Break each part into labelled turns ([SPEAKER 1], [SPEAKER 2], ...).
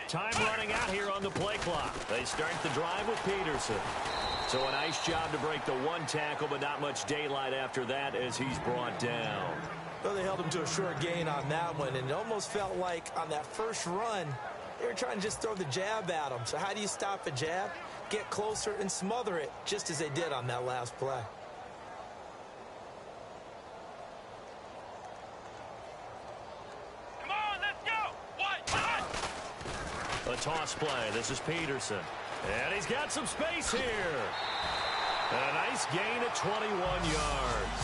[SPEAKER 1] Time running out here on the play clock. They start the drive with Peterson. So a nice job to break the one tackle, but not much daylight after that as he's brought down.
[SPEAKER 2] Well, they held him to a short gain on that one, and it almost felt like on that first run, they were trying to just throw the jab at him. So how do you stop a jab? Get closer and smother it, just as they did on that last play.
[SPEAKER 3] Come on, let's go! What?
[SPEAKER 1] A toss play. This is Peterson. And he's got some space here. And a nice gain at 21 yards.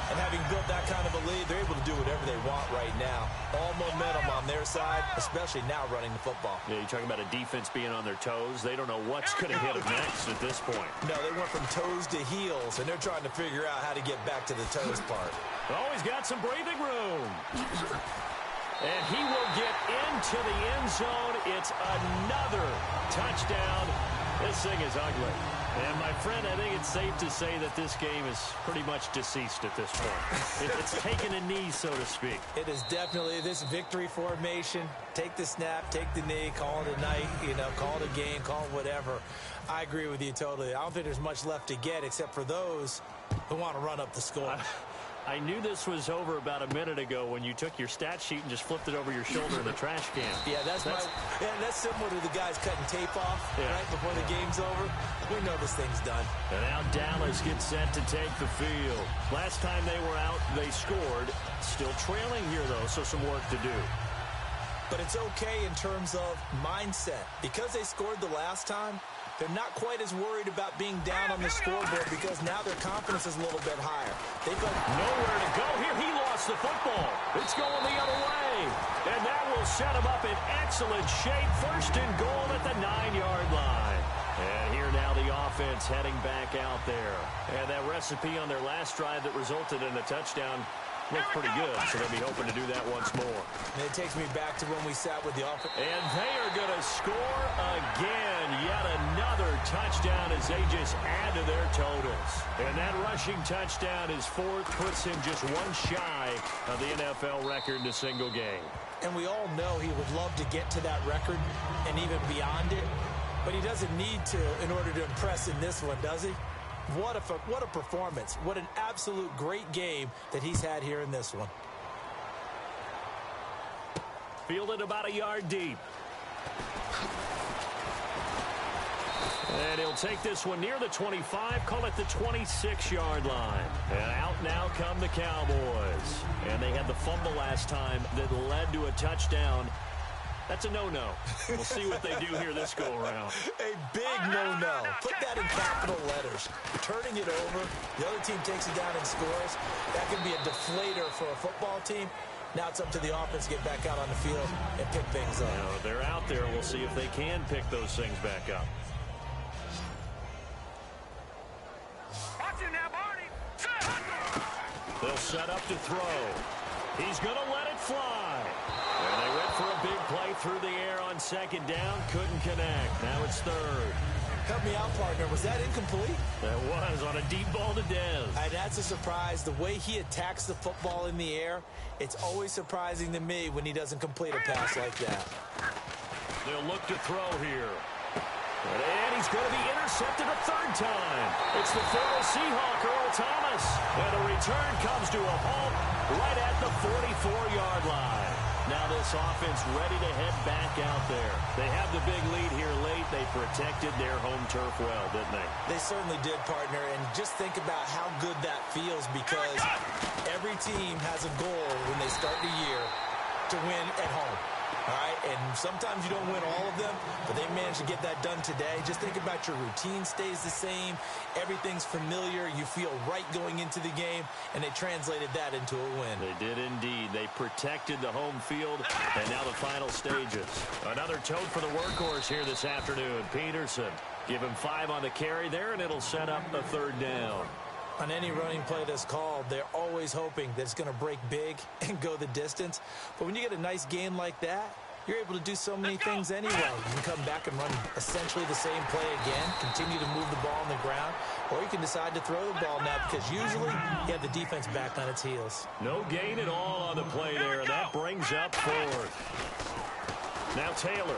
[SPEAKER 2] And having built that kind of a lead, they're able to do whatever they want right now. All momentum on their side, especially now running the football.
[SPEAKER 1] Yeah, you're talking about a defense being on their toes. They don't know what's going to hit them next at this point.
[SPEAKER 2] No, they went from toes to heels, and they're trying to figure out how to get back to the toes part.
[SPEAKER 1] Oh, he's got some breathing room. And he will get into the end zone. It's another touchdown. This thing is ugly. And, my friend, I think it's safe to say that this game is pretty much deceased at this point. It's taken a knee, so to speak.
[SPEAKER 2] It is definitely this victory formation. Take the snap, take the knee, call it a night, call it a game, call it whatever. I agree with you totally. I don't think there's much left to get except for those who want to run up the score.
[SPEAKER 1] I knew this was over about a minute ago when you took your stat sheet and just flipped it over your shoulder in the trash can.
[SPEAKER 2] Yeah, that's similar to the guys cutting tape off right before the game's over. We know this thing's done.
[SPEAKER 1] And now Dallas gets set to take the field. Last time they were out, they scored. Still trailing here, though, so some work to do.
[SPEAKER 2] But it's okay in terms of mindset. Because they scored the last time, they're not quite as worried about being down on the scoreboard because now their confidence is a little bit higher. They've got
[SPEAKER 1] nowhere to go here. He lost the football. It's going the other way. And that will set him up in excellent shape. First and goal at the 9-yard line. And here now the offense heading back out there. And that recipe on their last drive that resulted in a touchdown looked pretty good, so they'll be hoping to do that once more.
[SPEAKER 2] And it takes me back to when we sat with the offense.
[SPEAKER 1] And they are going to score again. Yet another touchdown as they just add to their totals. And that rushing touchdown is fourth, puts him just one shy of the NFL record in a single game.
[SPEAKER 2] And we all know he would love to get to that record and even beyond it, but he doesn't need to in order to impress in this one, does he? What a performance. What an absolute great game that he's had here in this one.
[SPEAKER 1] Fielded about a yard deep. And he'll take this one near the 25, call it the 26-yard line. And out now come the Cowboys. And they had the fumble last time that led to a touchdown. That's a no-no. We'll see what they do here this go-around.
[SPEAKER 2] A big no-no. Put that in capital letters. Turning it over, the other team takes it down and scores. That can be a deflator for a football team. Now it's up to the offense to get back out on the field and pick things up.
[SPEAKER 1] Now, they're out there. We'll see if they can pick those things back up.
[SPEAKER 3] Watch it now, Barney.
[SPEAKER 1] They'll set up to throw. He's going to let it fly. And they went for a big play through the air on second down. Couldn't connect. Now it's third.
[SPEAKER 2] Help me out, partner. Was that incomplete?
[SPEAKER 1] That was on a deep ball to Dez.
[SPEAKER 2] That's a surprise. The way he attacks the football in the air, it's always surprising to me when he doesn't complete a pass like that.
[SPEAKER 1] They'll look to throw here. And he's going to be intercepted a third time. It's the former Seahawk, Earl Thomas. And the return comes to a halt right at the 44-yard line. Now this offense ready to head back out there. They have the big lead here late. They protected their home turf well, didn't they?
[SPEAKER 2] They certainly did, partner. And just think about how good that feels because every team has a goal when they start the year to win at home. All right, and sometimes you don't win all of them, but they managed to get that done today. Just think about your routine stays the same. Everything's familiar. You feel right going into the game, and they translated that into a win.
[SPEAKER 1] They did indeed. They protected the home field, and now the final stages. Another tote for the workhorse here this afternoon, Peterson. Give him 5 on the carry there, and it'll set up a third down.
[SPEAKER 2] On any running play that's called, they're always hoping that it's going to break big and go the distance. But when you get a nice game like that, you're able to do so many things anyway. You can come back and run essentially the same play again, continue to move the ball on the ground, or you can decide to throw the ball now because usually you have the defense back on its heels.
[SPEAKER 1] No gain at all on the play there. That brings up fourth. Now Taylor.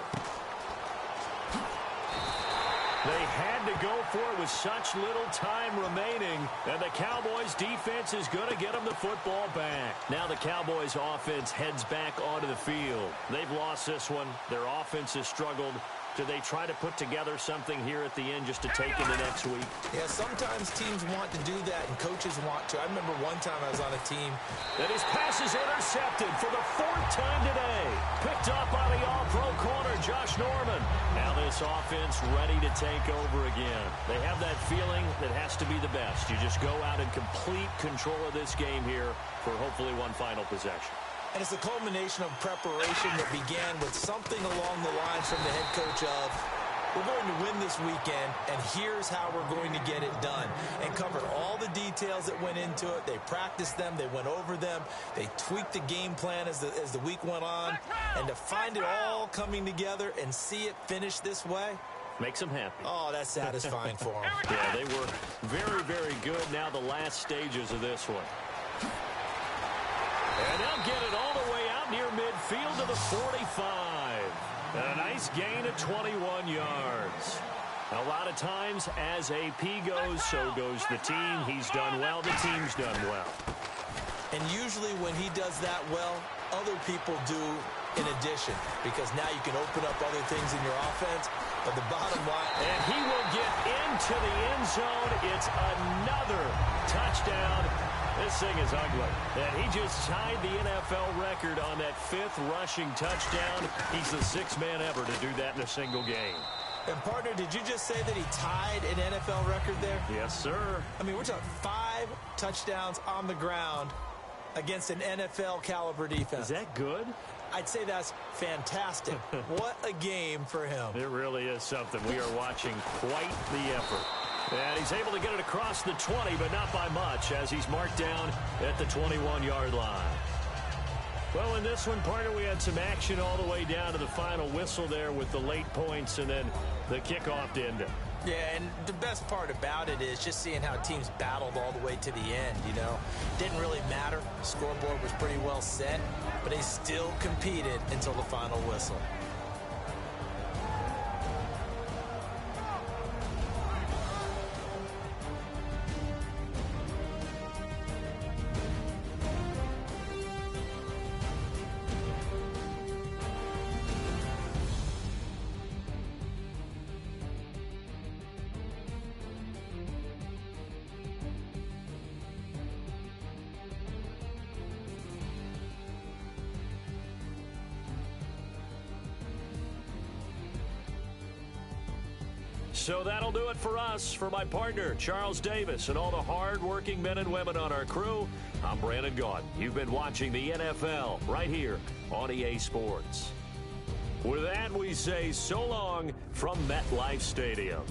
[SPEAKER 1] They had to go for it with such little time remaining, and the Cowboys' defense is going to get them the football back. Now the Cowboys' offense heads back onto the field. They've lost this one. Their offense has struggled. Do they try to put together something here at the end just to take into next week?
[SPEAKER 2] Yeah, sometimes teams want to do that, and coaches want to. I remember one time I was on a team.
[SPEAKER 1] And his pass is intercepted for the 4th time today. Picked up by the all-pro corner, Josh Norman. Now this offense ready to take over again. They have that feeling that has to be the best. You just go out and complete control of this game here for hopefully one final possession.
[SPEAKER 2] And it's a culmination of preparation that began with something along the lines from the head coach of, we're going to win this weekend, and here's how we're going to get it done. And covered all the details that went into it. They practiced them. They went over them. They tweaked the game plan as the week went on. And to find it all coming together and see it finish this way,
[SPEAKER 1] makes them happy.
[SPEAKER 2] Oh, that's satisfying for them.
[SPEAKER 1] Yeah, they were very, very good. Now the last stages of this one. And they'll get it all the way out near midfield to the 45. And a nice gain of 21 yards. A lot of times, as AP goes, so goes the team. He's done well. The team's done well.
[SPEAKER 2] And usually when he does that well, other people do in addition, because now you can open up other things in your offense. But the bottom line...
[SPEAKER 1] And he will get into the end zone. It's another touchdown. This thing is ugly. And he just tied the NFL record on that 5th rushing touchdown. He's the 6th man ever to do that in a single game.
[SPEAKER 2] And, partner, did you just say that he tied an NFL record there?
[SPEAKER 1] Yes, sir.
[SPEAKER 2] I mean, we're talking 5 touchdowns on the ground against an NFL-caliber defense.
[SPEAKER 1] Is that good?
[SPEAKER 2] I'd say that's fantastic. What a game for him.
[SPEAKER 1] It really is something. We are watching quite the effort. And he's able to get it across the 20, but not by much, as he's marked down at the 21-yard line. Well, in this one, partner, we had some action all the way down to the final whistle there with the late points and then the kickoff to end it.
[SPEAKER 2] Yeah, and the best part about it is just seeing how teams battled all the way to the end, you know. Didn't really matter. The scoreboard was pretty well set, but they still competed until the final whistle.
[SPEAKER 1] So that'll do it for us. For my partner, Charles Davis, and all the hard-working men and women on our crew, I'm Brandon Gaudin. You've been watching the NFL right here on EA Sports. With that, we say so long from MetLife Stadium.